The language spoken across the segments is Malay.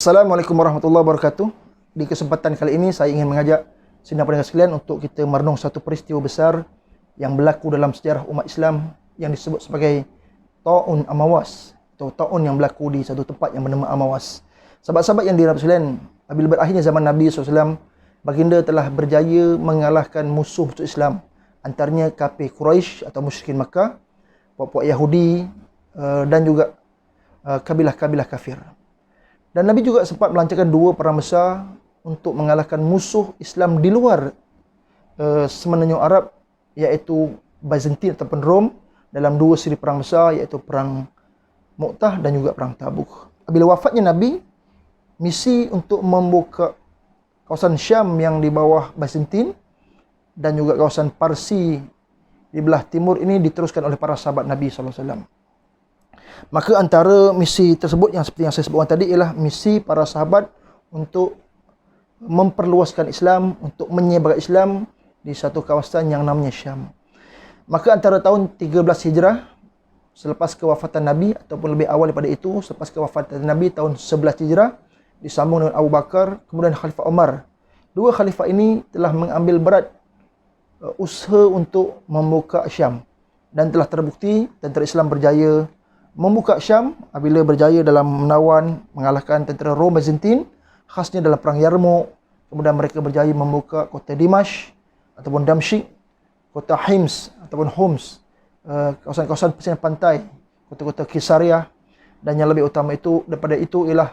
Assalamualaikum warahmatullahi wabarakatuh. Di kesempatan kali ini saya ingin mengajak sidang pendengar sekalian untuk kita merenung satu peristiwa besar yang berlaku dalam sejarah umat Islam yang disebut sebagai Ta'un Amawas atau Ta'un yang berlaku di satu tempat yang bernama Amawas. Sahabat-sahabat yang dirahmati sekalian, apabila berakhirnya zaman Nabi SAW, baginda telah berjaya mengalahkan musuh-musuh Islam, antaranya kafir Quraisy atau musyrikin Makkah, puak-puak Yahudi dan juga kabilah-kabilah kafir. Dan Nabi juga sempat melancarkan dua perang besar untuk mengalahkan musuh Islam di luar semenanjung Arab, iaitu Byzantine ataupun Rom, dalam dua siri perang besar, iaitu perang Mu'tah dan juga perang Tabuk. Bila wafatnya Nabi, misi untuk membuka kawasan Syam yang di bawah Byzantine dan juga kawasan Parsi di belah timur ini diteruskan oleh para sahabat Nabi SAW. Maka antara misi tersebut yang seperti yang saya sebutkan tadi ialah misi para sahabat untuk memperluaskan Islam, untuk menyebarkan Islam di satu kawasan yang namanya Syam. Maka antara tahun 13 Hijrah selepas kewafatan Nabi ataupun lebih awal daripada itu, selepas kewafatan Nabi tahun 11 Hijrah disambung dengan Abu Bakar, kemudian Khalifah Umar. Dua khalifah ini telah mengambil berat usaha untuk membuka Syam dan telah terbukti tentera Islam berjaya membuka Syam apabila berjaya dalam menawan, mengalahkan tentera Rom Byzantine, khasnya dalam perang Yarmouk. Kemudian mereka berjaya membuka kota Dimash ataupun Damsyik, kota Hims ataupun Homs, kawasan-kawasan pesisir pantai, kota-kota Kisariah, dan yang lebih utama itu daripada itu ialah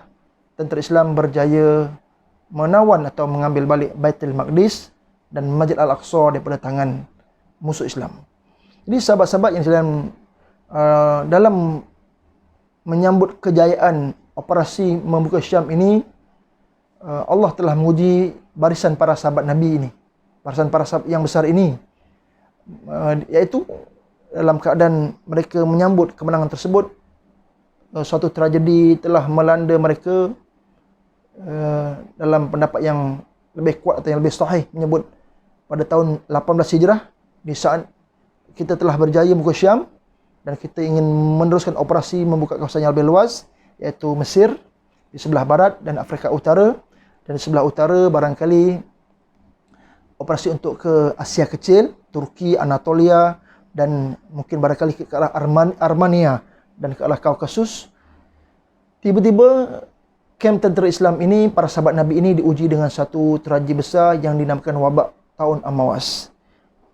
tentera Islam berjaya menawan atau mengambil balik Baitul Maqdis dan Masjid Al-Aqsa daripada tangan musuh Islam. Jadi sahabat-sahabat yang sekalian, dalam menyambut kejayaan operasi membuka Syam ini, Allah telah menguji barisan para sahabat Nabi ini, barisan para sahabat yang besar ini, iaitu dalam keadaan mereka menyambut kemenangan tersebut, suatu tragedi telah melanda mereka. Dalam pendapat yang lebih kuat atau yang lebih sahih menyebut pada tahun 18 Hijrah, di saat kita telah berjaya membuka Syam dan kita ingin meneruskan operasi membuka kawasan yang lebih luas, iaitu Mesir di sebelah barat dan Afrika Utara, dan di sebelah utara barangkali operasi untuk ke Asia Kecil, Turki, Anatolia, dan mungkin barangkali ke arah Armenia dan ke arah Kaukasus. Tiba-tiba kem tentera Islam ini, para sahabat Nabi ini diuji dengan satu tragedi besar yang dinamakan wabak Ta'un Amawas.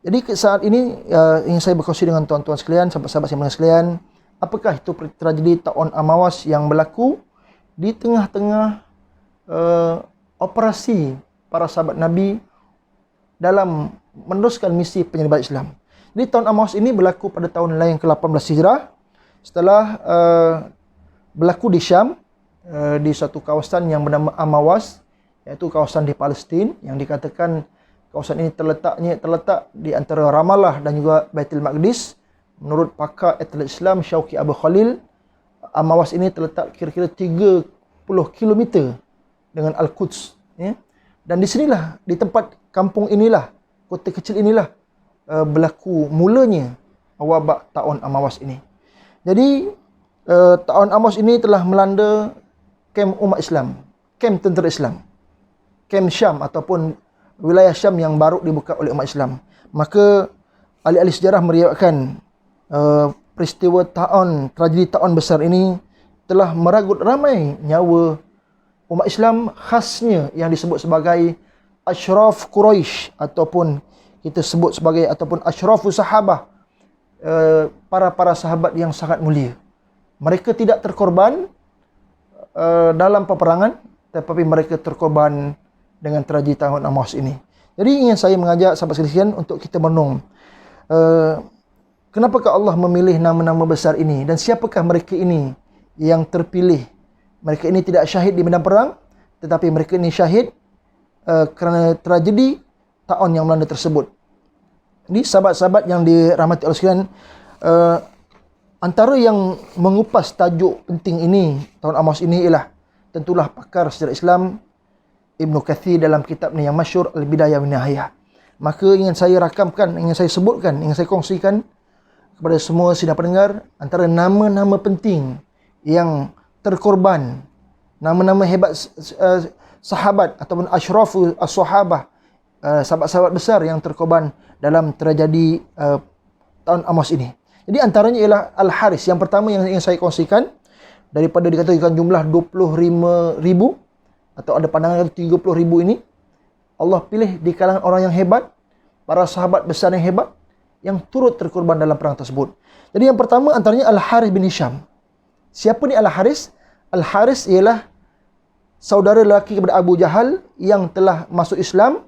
Jadi saat ini ingin saya berkongsi dengan tuan-tuan sekalian, sahabat-sahabat yang sekalian, apakah itu tragedi Ta'un Amawas yang berlaku di tengah-tengah operasi para sahabat Nabi dalam meneruskan misi penyebaran Islam. Jadi Ta'un Amawas ini berlaku pada tahun yang ke-18 Hijrah, setelah berlaku di Syam, di satu kawasan yang bernama Amawas, iaitu kawasan di Palestin yang dikatakan kawasan ini terletak di antara Ramallah dan juga Baitul Maqdis. Menurut pakar atlet Islam Syauqi Abu Khalil, Amawas ini terletak kira-kira 30 km dengan Al-Quds, ya. Dan di sinilah, di tempat kampung inilah, kota kecil inilah berlaku mulanya wabak Ta'un Amawas ini. Jadi Ta'un Amawas ini telah melanda kem umat Islam, kem tentera Islam, kem Syam ataupun wilayah Syam yang baru dibuka oleh umat Islam. Maka ahli-ahli sejarah meriwayatkan peristiwa tragedi Ta'un besar ini telah meragut ramai nyawa umat Islam, khasnya yang disebut sebagai Ashraf Quraisy ataupun kita sebut sebagai ataupun Ashrafus Sahabah, para sahabat yang sangat mulia. Mereka tidak terkorban dalam peperangan, tetapi mereka terkorban dengan tragedi Ta'un Amawas ini. Jadi ingin saya mengajak sahabat sekalian untuk kita merenung, kenapakah Allah memilih nama-nama besar ini dan siapakah mereka ini yang terpilih. Mereka ini tidak syahid di medan perang, tetapi mereka ini syahid kerana tragedi Ta'un yang melanda tersebut. Jadi sahabat-sahabat yang dirahmati Allah sekalian, antara yang mengupas tajuk penting ini, Ta'un Amawas ini, ialah tentulah pakar sejarah Islam Ibnu Kathir dalam kitabnya yang masyhur Al-Bidayah wa Nihayah. Maka ingin saya rakamkan, ingin saya sebutkan, ingin saya kongsikan kepada semua sidang pendengar antara nama-nama penting yang terkorban nama-nama hebat sahabat ataupun asyrafu as-sahabah, sahabat-sahabat besar yang terkorban dalam tragedi tahun Amwas ini. Jadi antaranya ialah Al-Haris. Yang pertama yang saya kongsikan, daripada dikatakan jumlah 25,000 atau ada pandangan 30,000 ini, Allah pilih di kalangan orang yang hebat, para sahabat besar yang hebat, yang turut terkorban dalam perang tersebut. Jadi yang pertama antaranya Al-Haris bin Hisham. Siapa ni Al-Haris? Al-Haris ialah saudara lelaki kepada Abu Jahal yang telah masuk Islam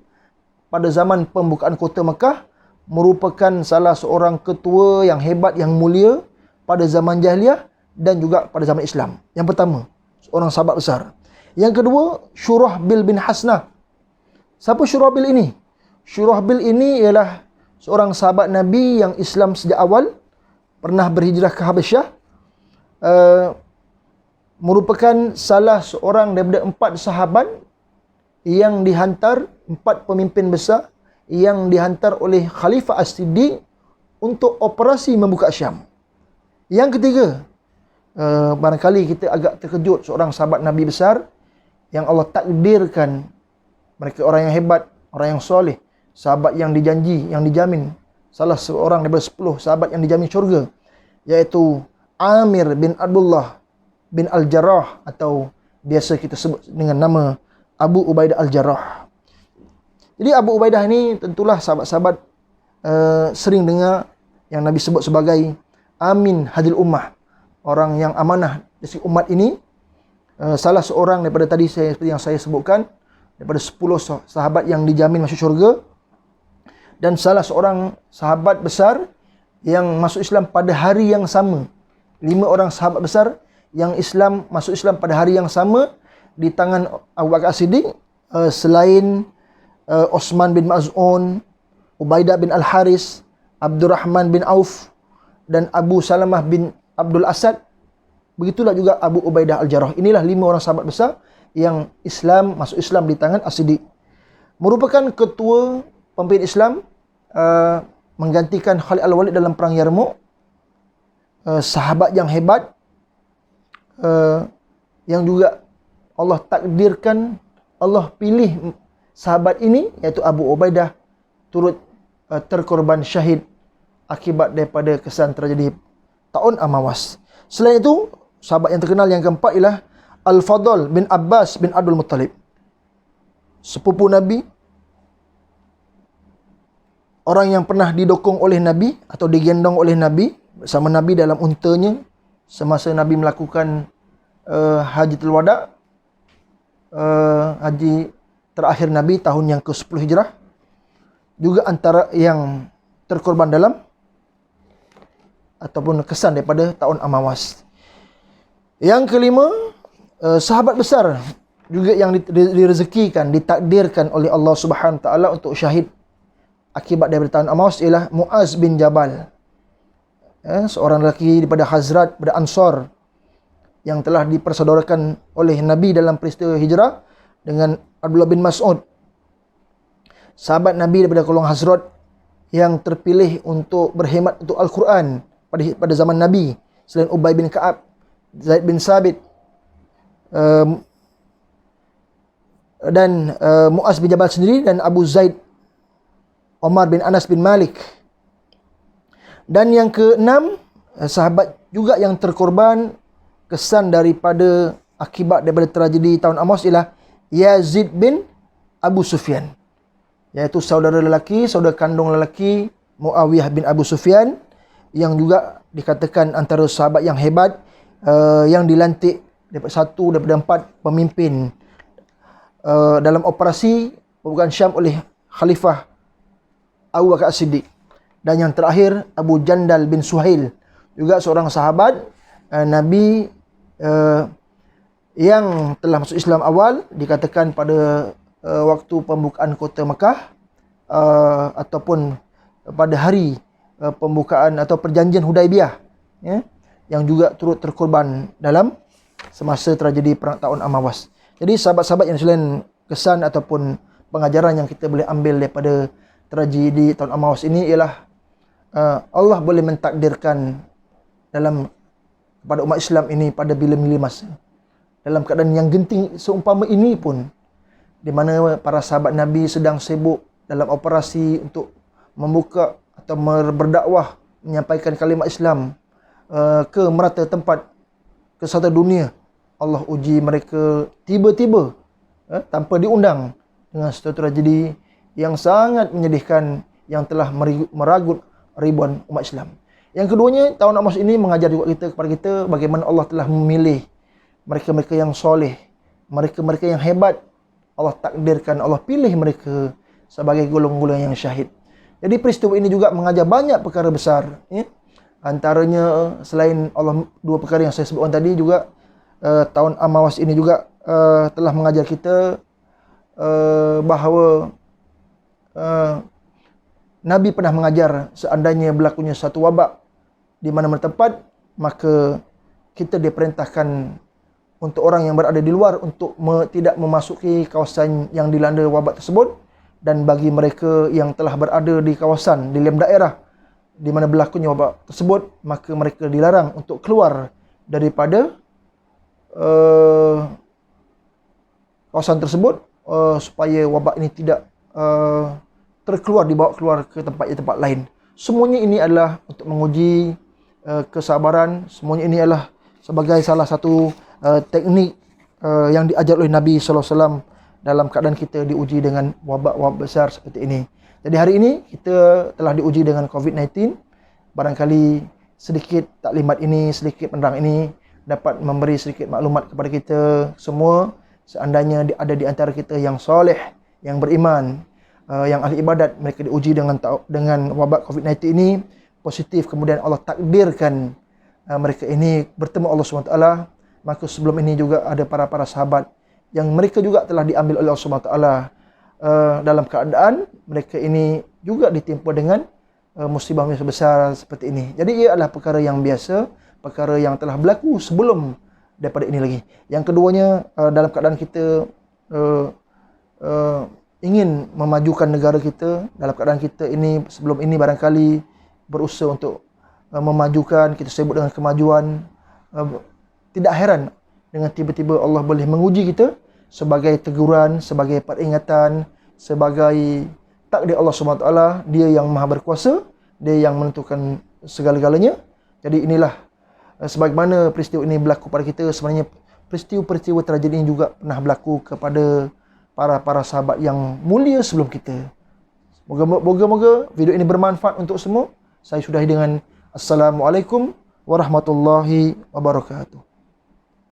pada zaman pembukaan kota Mekah, merupakan salah seorang ketua yang hebat, yang mulia pada zaman jahiliah dan juga pada zaman Islam. Yang pertama, seorang sahabat besar. Yang kedua, Syurahbil bin Hasnah. Siapa Syurahbil ini? Syurahbil ini ialah seorang sahabat Nabi yang Islam sejak awal, pernah berhijrah ke Habasyah, merupakan salah seorang daripada 4 sahabat yang dihantar, 4 pemimpin besar yang dihantar oleh Khalifah As-Siddiq untuk operasi membuka Syam. Yang ketiga, barangkali kita agak terkejut, seorang sahabat Nabi besar yang Allah takdirkan mereka orang yang hebat, orang yang soleh, sahabat yang dijanji, yang dijamin, salah seorang daripada 10 sahabat yang dijamin syurga, iaitu Amir bin Abdullah bin Al-Jarrah, atau biasa kita sebut dengan nama Abu Ubaidah Al-Jarrah. Jadi Abu Ubaidah ini tentulah sahabat-sahabat sering dengar yang Nabi sebut sebagai Amin Hadil Ummah, orang yang amanah di sisi umat ini. Salah seorang daripada tadi seperti yang saya sebutkan, daripada 10 sahabat yang dijamin masuk syurga, dan salah seorang sahabat besar yang masuk Islam pada hari yang sama. 5 orang sahabat besar yang masuk Islam pada hari yang sama di tangan Abu Bakar As-Siddiq, selain Osman bin Maz'un, Ubaidah bin Al-Haris, Abdurrahman bin Auf, dan Abu Salamah bin Abdul Asad. Begitulah juga Abu Ubaidah Al-Jarrah. Inilah 5 orang sahabat besar yang masuk Islam di tangan As-Siddiq. Merupakan ketua pemimpin Islam, menggantikan Khalid Al-Walid dalam perang Yarmouk. Sahabat yang hebat, yang juga Allah takdirkan, Allah pilih sahabat ini, iaitu Abu Ubaidah, turut terkorban syahid akibat daripada kesan tragedi tahun Amwas. Selain itu, sahabat yang terkenal yang keempat ialah Al-Fadl bin Abbas bin Abdul Muttalib, sepupu Nabi, orang yang pernah didokong oleh Nabi atau digendong oleh Nabi bersama Nabi dalam untanya semasa Nabi melakukan Hajatul Wada, haji terakhir Nabi tahun yang ke-10 Hijrah. Juga antara yang terkorban dalam ataupun kesan daripada tahun Amwas. Yang kelima, sahabat besar juga yang direzekikan, ditakdirkan oleh Allah Subhanahu Taala untuk syahid akibat daripada tahun Amwas ialah Muaz bin Jabal, seorang lelaki daripada Hazrat, daripada Ansar, yang telah dipersaudarakan oleh Nabi dalam peristiwa hijrah dengan Abdullah bin Mas'ud, sahabat Nabi daripada golongan Hazrat yang terpilih untuk berkhidmat untuk Al-Quran pada zaman Nabi, selain Ubay bin Ka'ab, Zaid bin Sabit, dan Muaz bin Jabal sendiri, dan Abu Zaid Omar bin Anas bin Malik. Dan yang keenam, sahabat juga yang terkorban kesan daripada akibat daripada tragedi tahun Amwas ialah Yazid bin Abu Sufyan, iaitu saudara kandung lelaki Muawiyah bin Abu Sufyan, yang juga dikatakan antara sahabat yang hebat, yang dilantik daripada 4 pemimpin dalam operasi pembukaan Syam oleh Khalifah Abu Bakar As-Siddiq. Dan yang terakhir, Abu Jandal bin Suhail, juga seorang sahabat Nabi yang telah masuk Islam awal, dikatakan pada waktu pembukaan kota Mekah, ataupun pada hari pembukaan atau perjanjian Hudaibiyah, yang juga turut terkorban dalam semasa tragedi perang tahun Amwas. Jadi sahabat-sahabat yang selain kesan ataupun pengajaran yang kita boleh ambil daripada tragedi tahun Amwas ini ialah Allah boleh mentakdirkan kepada umat Islam ini pada bila-bila masa. dalam keadaan yang genting seumpama ini pun, di mana para sahabat Nabi sedang sibuk dalam operasi untuk membuka atau berdakwah, menyampaikan kalimat Islam ke merata tempat, ke satu dunia. Allah uji mereka tiba-tiba tanpa diundang dengan satu tragedi yang sangat menyedihkan yang telah meragut ribuan umat Islam. Yang keduanya, tahun Amos ini mengajar juga kepada kita bagaimana Allah telah memilih mereka-mereka yang soleh, mereka-mereka yang hebat. Allah takdirkan, Allah pilih mereka sebagai golongan-golongan yang syahid. Jadi peristiwa ini juga mengajar banyak perkara besar. Antaranya selain Allah, dua perkara yang saya sebutkan tadi juga, tahun Amawas ini juga telah mengajar kita bahawa Nabi pernah mengajar seandainya berlakunya satu wabak di mana-mana tempat, maka kita diperintahkan untuk orang yang berada di luar untuk tidak memasuki kawasan yang dilanda wabak tersebut, dan bagi mereka yang telah berada di kawasan, di dalam daerah di mana berlakunya wabak tersebut, maka mereka dilarang untuk keluar daripada kawasan tersebut supaya wabak ini tidak dibawa keluar ke tempat lain. Semuanya ini adalah untuk menguji kesabaran. Semuanya ini adalah sebagai salah satu teknik yang diajar oleh Nabi SAW dalam keadaan kita diuji dengan wabak-wabak besar seperti ini. Jadi hari ini kita telah diuji dengan COVID-19. Barangkali sedikit taklimat ini, sedikit penerang ini dapat memberi sedikit maklumat kepada kita semua. Seandainya ada di antara kita yang soleh, yang beriman, yang ahli ibadat, mereka diuji dengan wabak COVID-19 ini positif, kemudian Allah takdirkan mereka ini bertemu Allah SWT. Maka sebelum ini juga ada para sahabat yang mereka juga telah diambil oleh Allah SWT dalam keadaan mereka ini juga ditimpa dengan musibah besar seperti ini. Jadi ia adalah perkara yang biasa, perkara yang telah berlaku sebelum daripada ini lagi. Yang keduanya, dalam keadaan kita ingin memajukan negara kita, dalam keadaan kita ini sebelum ini barangkali berusaha untuk memajukan, kita sibuk dengan kemajuan, tidak heran dengan tiba-tiba Allah boleh menguji kita sebagai teguran, sebagai peringatan, sebagai takdir Allah SWT. Dia yang maha berkuasa, dia yang menentukan segala-galanya. Jadi inilah sebagaimana peristiwa ini berlaku pada kita, sebenarnya peristiwa-peristiwa tragedi ini juga pernah berlaku kepada para sahabat yang mulia sebelum kita. Moga-moga video ini bermanfaat untuk semua. Saya sudahi dengan Assalamualaikum warahmatullahi wabarakatuh.